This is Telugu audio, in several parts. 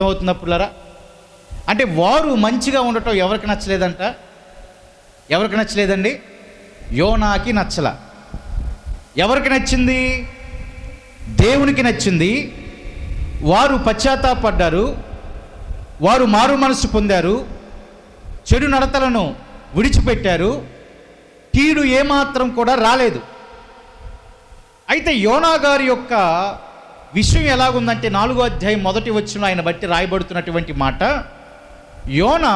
అవుతున్నప్పుడులరా అంటే వారు మంచిగా ఉండటం ఎవరికి నచ్చలేదంట? ఎవరికి నచ్చలేదండి? యోనాకి నచ్చల. ఎవరికి నచ్చింది? దేవునికి నచ్చింది. వారు పశ్చాత్తాపడ్డారు, వారు మారు మనసు పొందారు, చెడు నడతలను విడిచిపెట్టారు, కీడు ఏమాత్రం కూడా రాలేదు. అయితే యోనా గారి యొక్క విషయం ఎలాగుందంటే 4వ అధ్యాయం 1వ వచనంలో ఆయన బట్టి రాయబడుతున్నటువంటి మాట, యోనా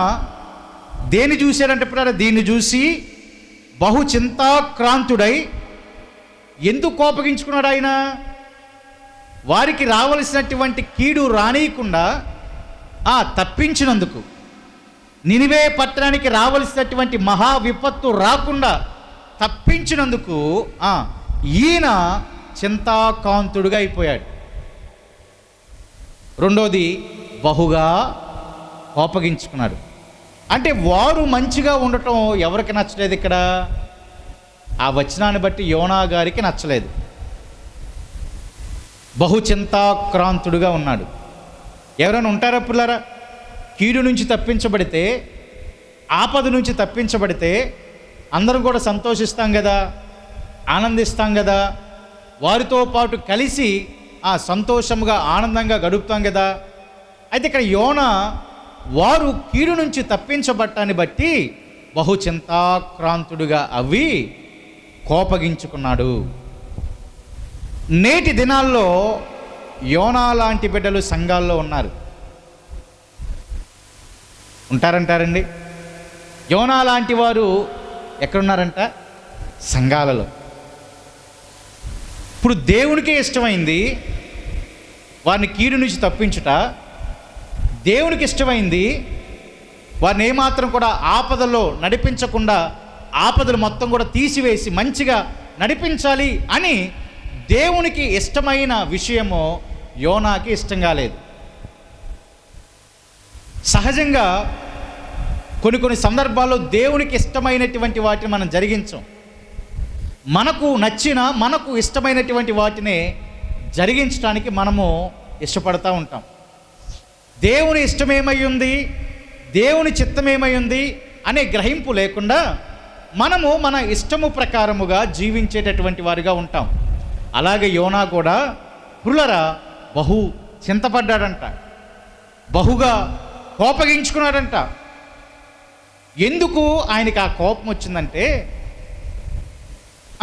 దేని చూశాడంటే దీన్ని చూసి బహు చింతాక్రాంతుడై ఎందుకు కోపగించుకున్నాడు ఆయన? వారికి రావలసినటువంటి కీడు రానియకుండా తప్పించినందుకు, నినివే పట్టణానికి రావలసినటువంటి మహా విపత్తు రాకుండా తప్పించినందుకు ఈయన చింతాకాంతుడుగా అయిపోయాడు. రెండోది, బహుగా కోపగించుకున్నాడు. అంటే వారు మంచిగా ఉండటం ఎవరికి నచ్చలేదు? ఇక్కడ ఆ వచనాన్ని బట్టి యోనా గారికి నచ్చలేదు. బహు చింతాక్రాంతుడుగా ఉన్నాడు. ఎవరైనా ఉంటారా పిల్లరా? కీడు నుంచి తప్పించబడితే, ఆపద నుంచి తప్పించబడితే అందరం కూడా సంతోషిస్తాం కదా, ఆనందిస్తాం కదా, వారితో పాటు కలిసి సంతోషంగా ఆనందంగా గడుపుతాం కదా. అయితే ఇక్కడ యోనా వారు కీడు నుంచి తప్పించబట్టాన్ని బట్టి బహు చింతాక్రాంతుడుగా అవి కోపగించుకున్నాడు. నేటి దినాల్లో యోనా లాంటి బిడ్డలు సంఘాల్లో ఉన్నారు. ఉంటారంటారండి? యోనా లాంటి వారు ఎక్కడున్నారంట? సంఘాలలో. ఇప్పుడు దేవునికే ఇష్టమైంది వారిని కీడు నుంచి తప్పించుట, దేవునికి ఇష్టమైంది వారిని ఏమాత్రం కూడా ఆపదలో నడిపించకుండా ఆపదలు మొత్తం కూడా తీసివేసి మంచిగా నడిపించాలి అని దేవునికి ఇష్టమైన విషయము యోనాకి ఇష్టం కాలేదు. సహజంగా కొన్ని సందర్భాల్లో దేవునికి ఇష్టమైనటువంటి వాటిని మనం జరిగించం. మనకు నచ్చిన, మనకు ఇష్టమైనటువంటి వాటిని జరిగించడానికి మనము ఇష్టపడతా ఉంటాం. దేవుని ఇష్టమేమై ఉంది, దేవుని చిత్తమేమై ఉంది అనే గ్రహింపు లేకుండా మనము మన ఇష్టము ప్రకారముగా జీవించేటటువంటి వారిగా ఉంటాం. అలాగే యోనా కూడా పురులరా బహు చింతపడ్డాడంట, బహుగా కోపగించుకున్నాడంట. ఎందుకు ఆయనకి ఆ కోపం వచ్చిందంటే,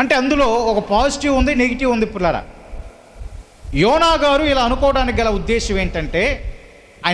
అంటే అందులో ఒక పాజిటివ్ ఉంది, నెగిటివ్ ఉంది పురులరా. యోనా గారు ఇలా అనుకోవడానికి గల ఉద్దేశం ఏంటంటే,